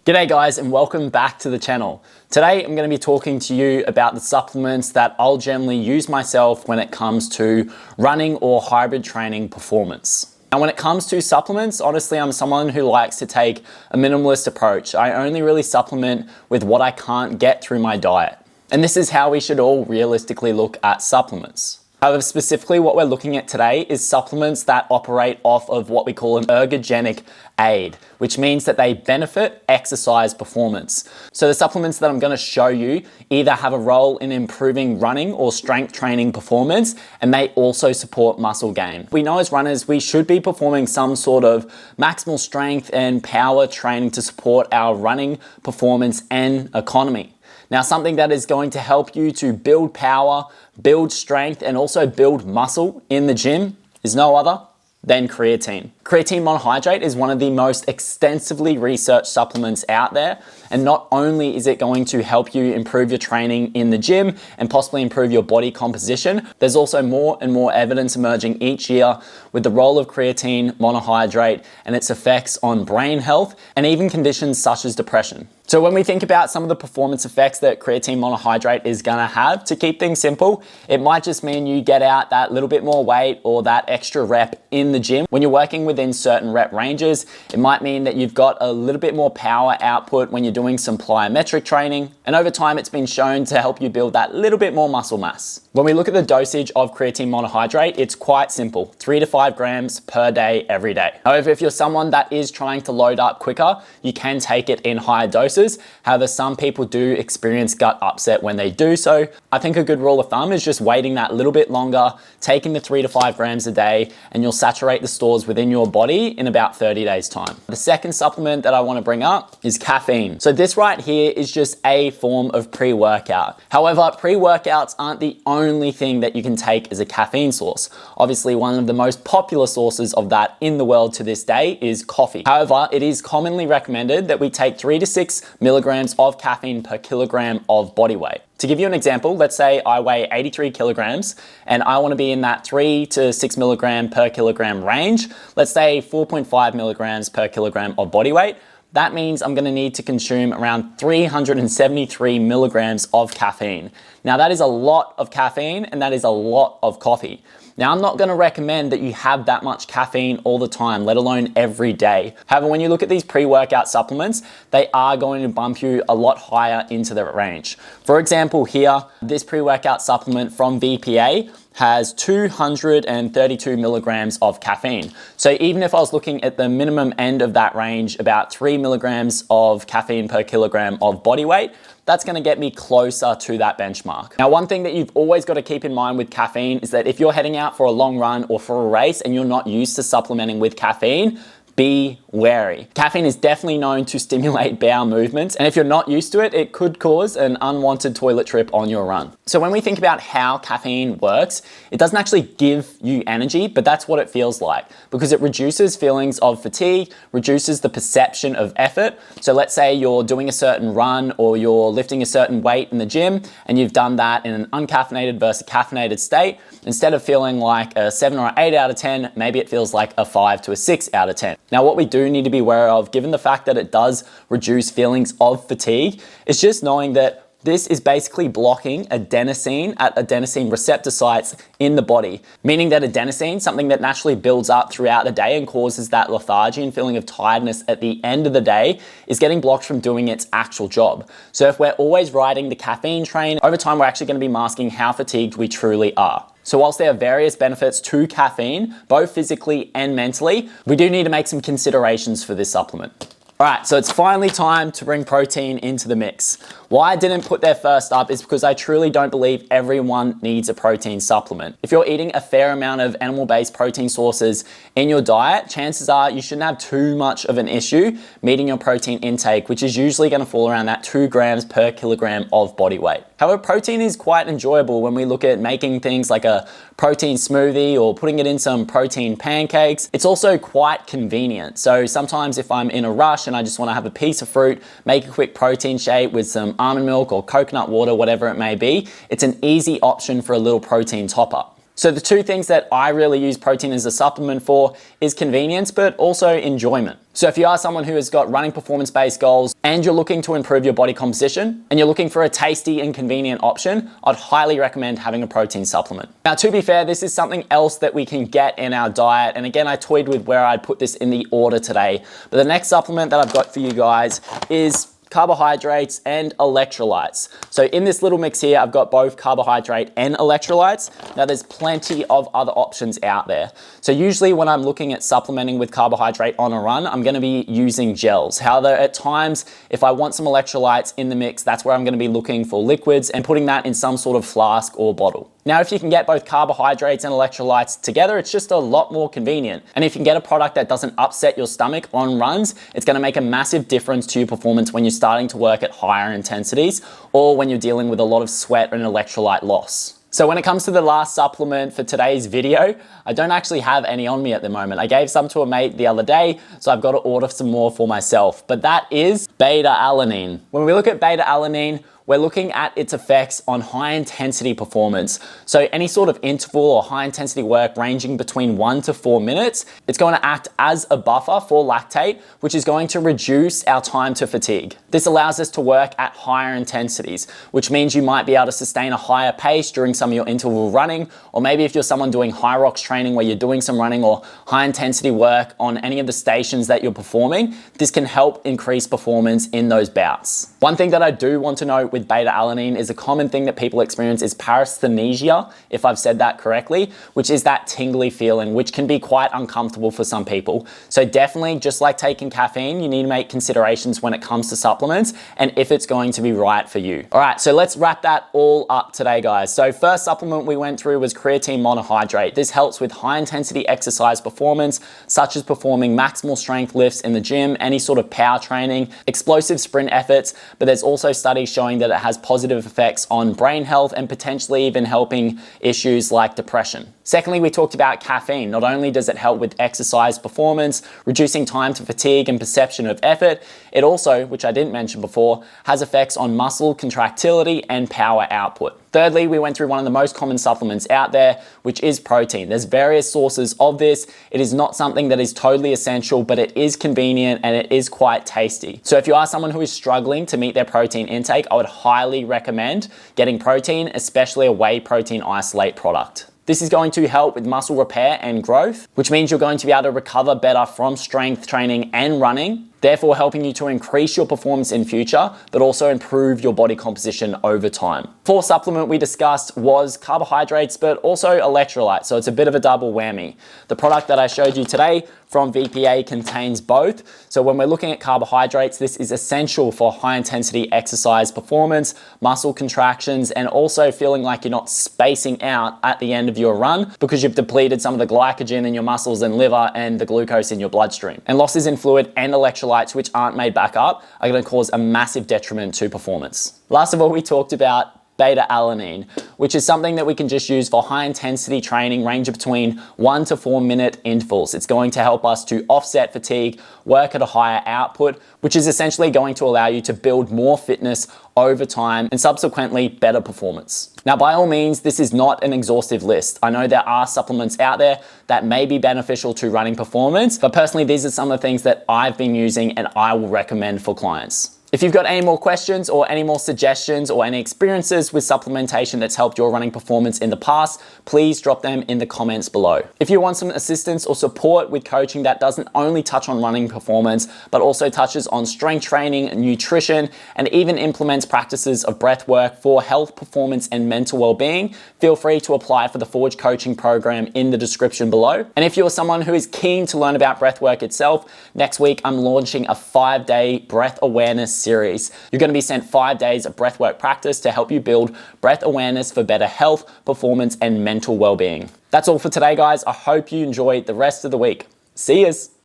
G'day guys and welcome back to the channel. Today I'm going to be talking to you about the supplements that I'll generally use myself when it comes to running or hybrid training performance. Now when it comes to supplements, honestly I'm someone who likes to take a minimalist approach. I only really supplement with what I can't get through my diet. And this is how we should all realistically look at supplements. However, specifically what we're looking at today is supplements that operate off of what we call an ergogenic aid, which means that they benefit exercise performance. So the supplements that I'm going to show you either have a role in improving running or strength training performance, and they also support muscle gain. We know as runners, we should be performing some sort of maximal strength and power training to support our running performance and economy. Now, something that is going to help you to build power, build strength, and also build muscle in the gym is no other than creatine. Creatine monohydrate is one of the most extensively researched supplements out there. And not only is it going to help you improve your training in the gym and possibly improve your body composition, there's also more and more evidence emerging each year with the role of creatine monohydrate and its effects on brain health and even conditions such as depression. So when we think about some of the performance effects that creatine monohydrate is gonna have, to keep things simple, it might just mean you get out that little bit more weight or that extra rep in the gym. When you're working within certain rep ranges, it might mean that you've got a little bit more power output when you're doing some plyometric training. And over time, it's been shown to help you build that little bit more muscle mass. When we look at the dosage of creatine monohydrate, it's quite simple, 3 to 5 grams per day, every day. However, if you're someone that is trying to load up quicker, you can take it in higher doses. However, some people do experience gut upset when they do so. I think a good rule of thumb is just waiting that little bit longer, taking the 3 to 5 grams a day, and you'll saturate the stores within your body in about 30 days time. The second supplement that I want to bring up is caffeine. So this right here is just a form of pre-workout. However, pre-workouts aren't the only thing that you can take as a caffeine source. Obviously, one of the most popular sources of that in the world to this day is coffee. However, it is commonly recommended that we take 3 to 6 milligrams of caffeine per kilogram of body weight. To give you an example, let's say I weigh 83 kilograms and I want to be in that 3 to 6 milligram per kilogram range. Let's say 4.5 milligrams per kilogram of body weight. That means I'm going to need to consume around 373 milligrams of caffeine. Now that is a lot of caffeine and that is a lot of coffee. Now, I'm not going to recommend that you have that much caffeine all the time, let alone every day. However, when you look at these pre-workout supplements, they are going to bump you a lot higher into the range. For example, here, this pre-workout supplement from VPA has 232 milligrams of caffeine. So even if I was looking at the minimum end of that range, about 3 milligrams of caffeine per kilogram of body weight, that's gonna get me closer to that benchmark. Now, one thing that you've always got to keep in mind with caffeine is that if you're heading out for a long run or for a race and you're not used to supplementing with caffeine, be wary. Caffeine is definitely known to stimulate bowel movements, and if you're not used to it, it could cause an unwanted toilet trip on your run. So when we think about how caffeine works, it doesn't actually give you energy, but that's what it feels like, because it reduces feelings of fatigue, reduces the perception of effort. So let's say you're doing a certain run or you're lifting a certain weight in the gym, and you've done that in an uncaffeinated versus caffeinated state. Instead of feeling like a 7 or 8 out of 10, maybe it feels like a 5 to a 6 out of 10. Now, what we do need to be aware of, given the fact that it does reduce feelings of fatigue, is just knowing that this is basically blocking adenosine at adenosine receptor sites in the body, meaning that adenosine, something that naturally builds up throughout the day and causes that lethargy and feeling of tiredness at the end of the day, is getting blocked from doing its actual job. So if we're always riding the caffeine train, over time we're actually going to be masking how fatigued we truly are. So whilst there are various benefits to caffeine, both physically and mentally, we do need to make some considerations for this supplement. All right, so it's finally time to bring protein into the mix. Why I didn't put there first up is because I truly don't believe everyone needs a protein supplement. If you're eating a fair amount of animal-based protein sources in your diet, chances are you shouldn't have too much of an issue meeting your protein intake, which is usually going to fall around that 2 grams per kilogram of body weight. However, protein is quite enjoyable when we look at making things like a protein smoothie or putting it in some protein pancakes. It's also quite convenient. So sometimes if I'm in a rush and I just want to have a piece of fruit, make a quick protein shake with some almond milk or coconut water, whatever it may be, it's an easy option for a little protein top up. So the two things that I really use protein as a supplement for is convenience, but also enjoyment. So if you are someone who has got running performance-based goals and you're looking to improve your body composition and you're looking for a tasty and convenient option, I'd highly recommend having a protein supplement. Now, to be fair, this is something else that we can get in our diet. And again, I toyed with where I'd put this in the order today. But the next supplement that I've got for you guys is carbohydrates and electrolytes. So in this little mix here, I've got both carbohydrate and electrolytes. Now there's plenty of other options out there. So usually when I'm looking at supplementing with carbohydrate on a run, I'm gonna be using gels. However, at times, if I want some electrolytes in the mix, that's where I'm gonna be looking for liquids and putting that in some sort of flask or bottle. Now, if you can get both carbohydrates and electrolytes together, it's just a lot more convenient. And if you can get a product that doesn't upset your stomach on runs, it's gonna make a massive difference to your performance when you're starting to work at higher intensities or when you're dealing with a lot of sweat and electrolyte loss. So when it comes to the last supplement for today's video, I don't actually have any on me at the moment. I gave some to a mate the other day, so I've got to order some more for myself, but that is Beta-Alanine. When we look at Beta-Alanine, we're looking at its effects on high intensity performance. So any sort of interval or high intensity work ranging between 1 to 4 minutes, it's going to act as a buffer for lactate, which is going to reduce our time to fatigue. This allows us to work at higher intensities, which means you might be able to sustain a higher pace during some of your interval running, or maybe if you're someone doing high rocks training where you're doing some running or high intensity work on any of the stations that you're performing, this can help increase performance in those bouts. One thing that I do want to note with Beta-Alanine is a common thing that people experience is paresthesia, if I've said that correctly, which is that tingly feeling, which can be quite uncomfortable for some people. So definitely, just like taking caffeine, you need to make considerations when it comes to supplements and if it's going to be right for you. All right, so let's wrap that all up today, guys. So first supplement we went through was creatine monohydrate. This helps with high intensity exercise performance, such as performing maximal strength lifts in the gym, any sort of power training, explosive sprint efforts, but there's also studies showing that it has positive effects on brain health and potentially even helping issues like depression. Secondly, we talked about caffeine. Not only does it help with exercise performance, reducing time to fatigue and perception of effort, it also, which I didn't mention before, has effects on muscle contractility and power output. Thirdly, we went through one of the most common supplements out there, which is protein. There's various sources of this. It is not something that is totally essential, but it is convenient and it is quite tasty. So if you are someone who is struggling to meet their protein intake, I would highly recommend getting protein, especially a whey protein isolate product. This is going to help with muscle repair and growth, which means you're going to be able to recover better from strength training and running, therefore helping you to increase your performance in future, but also improve your body composition over time. Fourth supplement we discussed was carbohydrates, but also electrolytes. So it's a bit of a double whammy. The product that I showed you today from VPA contains both. So when we're looking at carbohydrates, this is essential for high intensity exercise performance, muscle contractions, and also feeling like you're not spacing out at the end of your run because you've depleted some of the glycogen in your muscles and liver and the glucose in your bloodstream. And losses in fluid and electrolytes which aren't made back up are going to cause a massive detriment to performance. Last of all, we talked about Beta-Alanine, which is something that we can just use for high intensity training, range between 1 to 4 minute intervals. It's going to help us to offset fatigue, work at a higher output, which is essentially going to allow you to build more fitness over time and subsequently better performance. Now, by all means, this is not an exhaustive list. I know there are supplements out there that may be beneficial to running performance, but personally, these are some of the things that I've been using and I will recommend for clients. If you've got any more questions or any more suggestions or any experiences with supplementation that's helped your running performance in the past, please drop them in the comments below. If you want some assistance or support with coaching that doesn't only touch on running performance, but also touches on strength training, nutrition, and even implements practices of breath work for health, performance, and mental well-being, feel free to apply for the Forge coaching program in the description below. And if you're someone who is keen to learn about breath work itself, next week I'm launching a 5-day breath awareness series. You're going to be sent 5 days of breathwork practice to help you build breath awareness for better health, performance, and mental well-being. That's all for today, guys. I hope you enjoy the rest of the week. See yous.